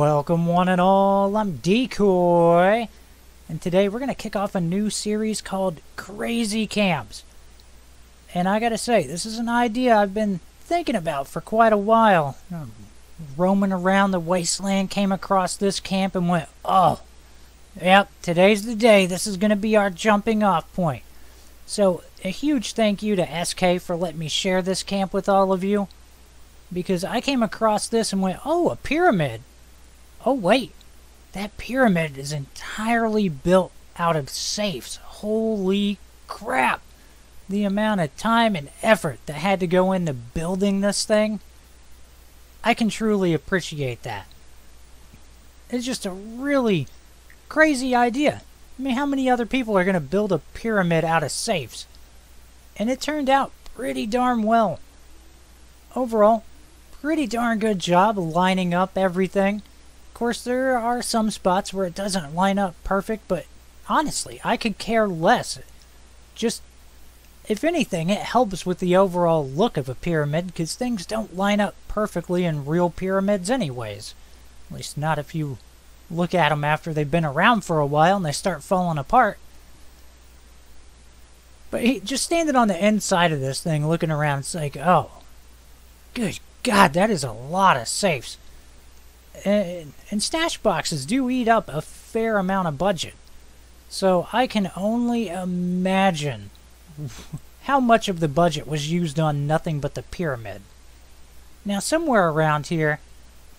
Welcome one and all, I'm Decoy, and today we're going to kick off a new series called Crazy Camps. And I gotta say, this is an idea I've been thinking about for quite a while. Roaming around the wasteland, came across this camp and went, oh, yep, today's the day, this is going to be our jumping off point. So, a huge thank you to SK for letting me share this camp with all of you. Because I came across this and went, oh, a pyramid. Oh, wait. That pyramid is entirely built out of safes. Holy crap. The amount of time and effort that had to go into building this thing. I can truly appreciate that. It's just a really crazy idea. I mean, how many other people are going to build a pyramid out of safes? And it turned out pretty darn well. Overall, pretty darn good job of lining up everything. Of course, there are some spots where it doesn't line up perfect, but honestly, I could care less. Just, if anything, it helps with the overall look of a pyramid, because things don't line up perfectly in real pyramids anyways. At least not if you look at them after they've been around for a while and they start falling apart. But just standing on the inside of this thing, looking around, it's like, oh, good God, that is a lot of safes. And stash boxes do eat up a fair amount of budget. So I can only imagine how much of the budget was used on nothing but the pyramid. Now, somewhere around here,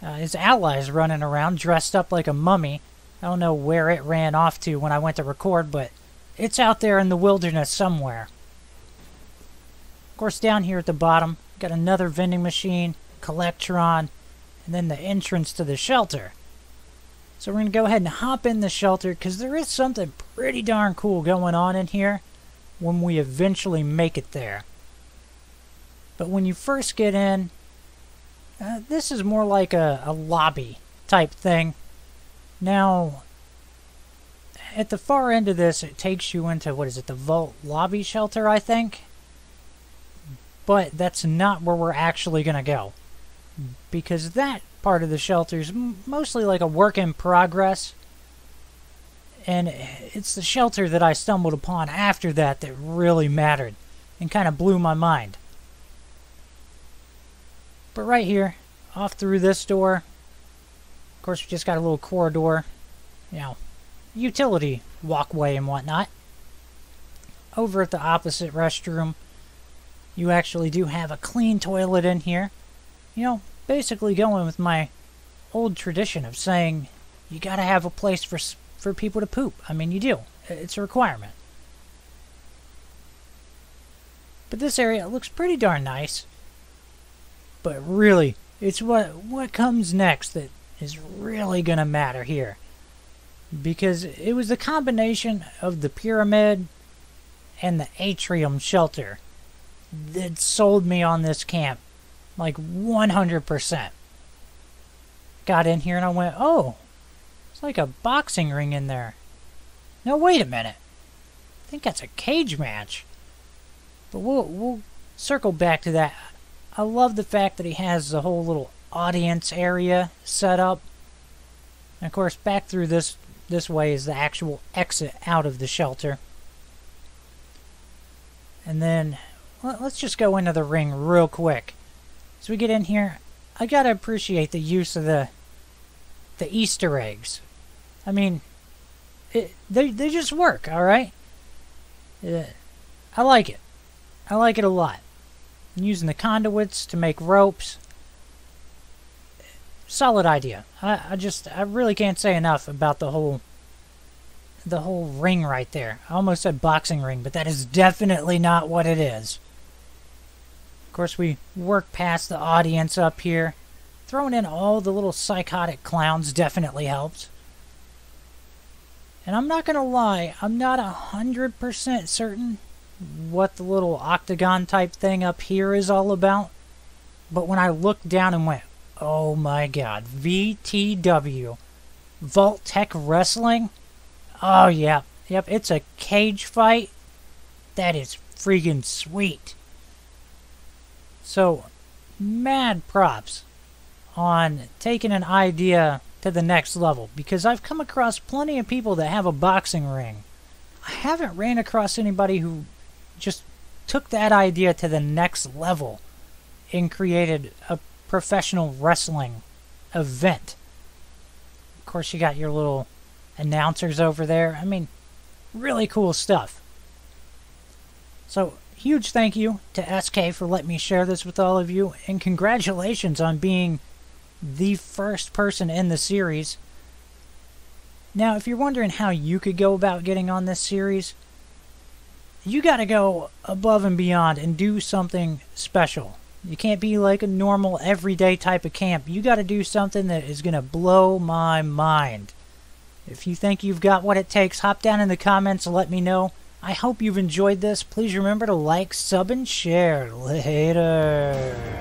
his allies running around dressed up like a mummy. I don't know where it ran off to when I went to record, but it's out there in the wilderness somewhere. Of course, down here at the bottom, got another vending machine, Collectron, and then the entrance to the shelter. So we're going to go ahead and hop in the shelter, because there is something pretty darn cool going on in here when we eventually make it there. But when you first get in, this is more like a lobby type thing. Now, at the far end of this, it takes you into, what is it, the Vault Lobby Shelter, I think? But that's not where we're actually going to go. Because that part of the shelter is mostly like a work in progress. And it's the shelter that I stumbled upon after that that really mattered and kind of blew my mind. But right here, off through this door, of course we just got a little corridor, you know, utility walkway and whatnot. Over at the opposite restroom, you actually do have a clean toilet in here. You know, basically going with my old tradition of saying you gotta have a place for people to poop. I mean, you do. It's a requirement. But this area looks pretty darn nice. But really, it's what comes next that is really gonna matter here. Because it was the combination of the pyramid and the atrium shelter that sold me on this camp. Like 100%. Got in here and I went, oh, it's like a boxing ring in there. No, wait a minute. I think that's a cage match. But we'll circle back to that. I love the fact that he has the whole little audience area set up. And of course, back through this way is the actual exit out of the shelter. And then, let's just go into the ring real quick. As we get in here, I gotta appreciate the use of the Easter eggs. I mean, they just work, alright? I like it. I like it a lot. I'm using the conduits to make ropes. Solid idea. I really can't say enough about the whole ring right there. I almost said boxing ring, but that is definitely not what it is. Of course, we work past the audience up here. Throwing in all the little psychotic clowns definitely helps. And I'm not going to lie, I'm not 100% certain what the little octagon type thing up here is all about. But when I looked down and went, oh my god, VTW, Vault-Tec Wrestling? Oh yeah, yep, it's a cage fight. That is freaking sweet. So, mad props on taking an idea to the next level, because I've come across plenty of people that have a boxing ring. I haven't ran across anybody who just took that idea to the next level and created a professional wrestling event. Of course, you got your little announcers over there. I mean, really cool stuff. So, huge thank you to SK for letting me share this with all of you, and congratulations on being the first person in the series. Now, if you're wondering how you could go about getting on this series, you got to go above and beyond and do something special. You can't be like a normal, everyday type of camp. You got to do something that is going to blow my mind. If you think you've got what it takes, hop down in the comments and let me know. I hope you've enjoyed this. Please remember to like, sub, and share. Later.